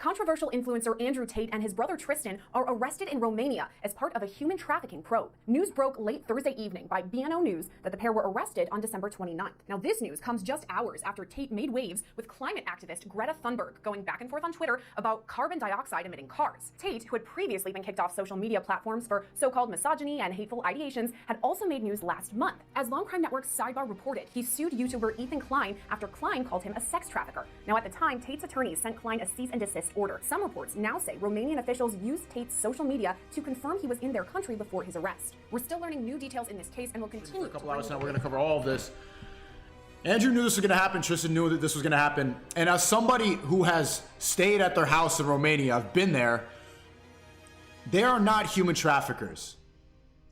Controversial influencer Andrew Tate and his brother Tristan are arrested in Romania as part of a human trafficking probe. News broke late Thursday evening by BNO News that the pair were arrested on December 29th. Now, this news comes just hours after Tate made waves with climate activist Greta Thunberg going back and forth on Twitter about carbon dioxide emitting cars. Tate, who had previously been kicked off social media platforms for so-called misogyny and hateful ideations, had also made news last month. As Long Crime Network's Sidebar reported, he sued YouTuber Ethan Klein after Klein called him a sex trafficker. Now, at the time, Tate's attorneys sent Klein a cease and desist order. Some reports now say Romanian officials used Tate's social media to confirm he was in their country before his arrest. We're still learning new details in this case and will continue. For a couple hours now, we're going to cover all of this. Andrew knew this was going to happen. Tristan knew that this was going to happen. And as somebody who has stayed at their house in Romania, I've been there, they are not human traffickers.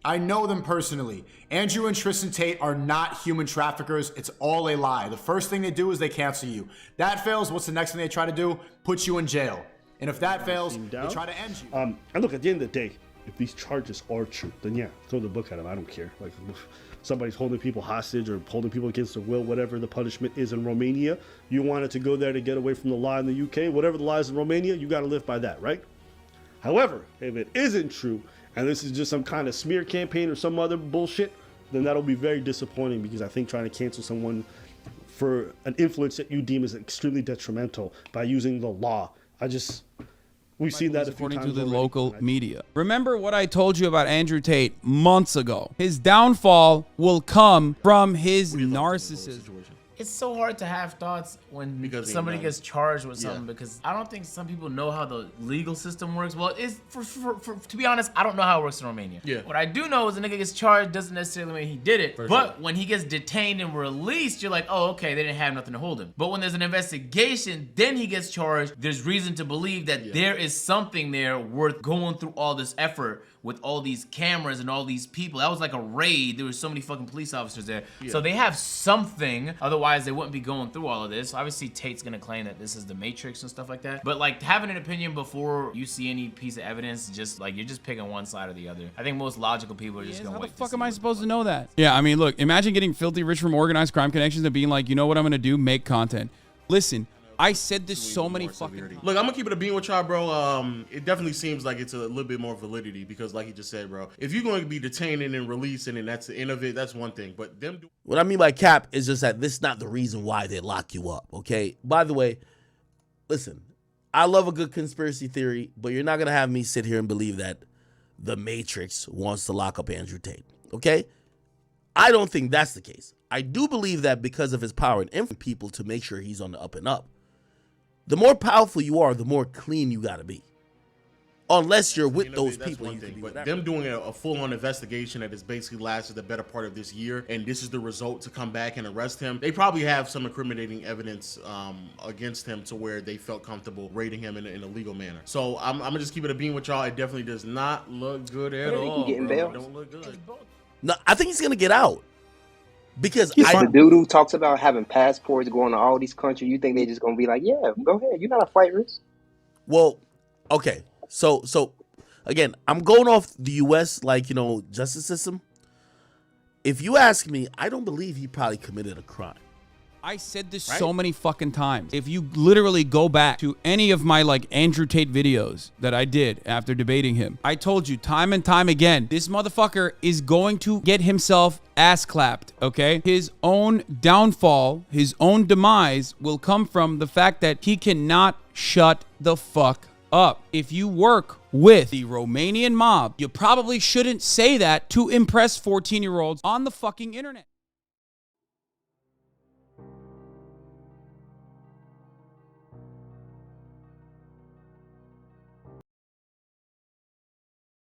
I know them personally. Andrew and Tristan Tate are not human traffickers. It's all a lie. The first thing they do is they cancel you. That fails. What's the next thing they try to do? Put you in jail. And if that fails, they try to end you. And look, at the end of the day, if these charges are true, then yeah, throw the book at them. I don't care. Like, somebody's holding people hostage or holding people against their will, whatever the punishment is in Romania, you wanted to go there to get away from the law in the UK, whatever the law is in Romania, you got to live by that, right? However, if it isn't true, and this is just some kind of smear campaign or some other bullshit, then that'll be very disappointing, because I think trying to cancel someone for an influence that you deem is extremely detrimental by using the law, we've seen that a few times according to the already. local media. Remember what I told you about Andrew Tate months ago. His downfall will come from his narcissism. It's so hard to have thoughts when somebody gets charged with something, because I don't think some people know how the legal system works. Well, it's to be honest, I don't know how it works in Romania. What I do know is a nigga gets charged doesn't necessarily mean he did it. But when he gets detained and released, you're like, oh, okay, they didn't have nothing to hold him. But when there's an investigation, then he gets charged. There's reason to believe that there is something there worth going through all this effort with all these cameras and all these people. That was like a raid. There were so many fucking police officers there. So they have something, otherwise they wouldn't be going through all of this. Obviously Tate's gonna claim that this is the Matrix and stuff like that. But like, having an opinion before you see any piece of evidence, just like, you're just picking one side or the other. I think most logical people are just gonna wait. How the fuck am I supposed to know that? Yeah, I mean, look, imagine getting filthy rich from organized crime connections and being like, you know what I'm gonna do? Make content. Listen, I said this so many fucking times. Look, I'm gonna keep it a bean with y'all, bro. It definitely seems like it's a little bit more validity, because like you just said, bro, if you're going to be detaining and releasing and that's the end of it, that's one thing. But them what I mean by cap is just that this is not the reason why they lock you up, okay? By the way, listen, I love a good conspiracy theory, but you're not gonna have me sit here and believe that the Matrix wants to lock up Andrew Tate, okay? I don't think that's the case. I do believe that because of his power and influence people to make sure he's on the up and up. The more powerful you are, the more clean you gotta be. Unless you're with those people. One thing, but them doing a full-on investigation that has basically lasted the better part of this year, and this is the result to come back and arrest him, they probably have some incriminating evidence against him to where they felt comfortable raiding him in a legal manner. So I'm gonna just keep it a bean with y'all. It definitely does not look good at all. It don't look good. No, I think he's gonna get out. Because the dude who talks about having passports, going to all these countries, you think they're just gonna be like, yeah, go ahead, you're not a flight risk? Well, okay, so again, I'm going off the U.S. Justice system. If you ask me, I don't believe he probably committed a crime. I said this so many fucking times. If you literally go back to any of my Andrew Tate videos that I did after debating him, I told you time and time again, this motherfucker is going to get himself ass clapped, okay? His own downfall, his own demise will come from the fact that he cannot shut the fuck up. If you work with the Romanian mob, you probably shouldn't say that to impress 14-year-olds on the fucking internet.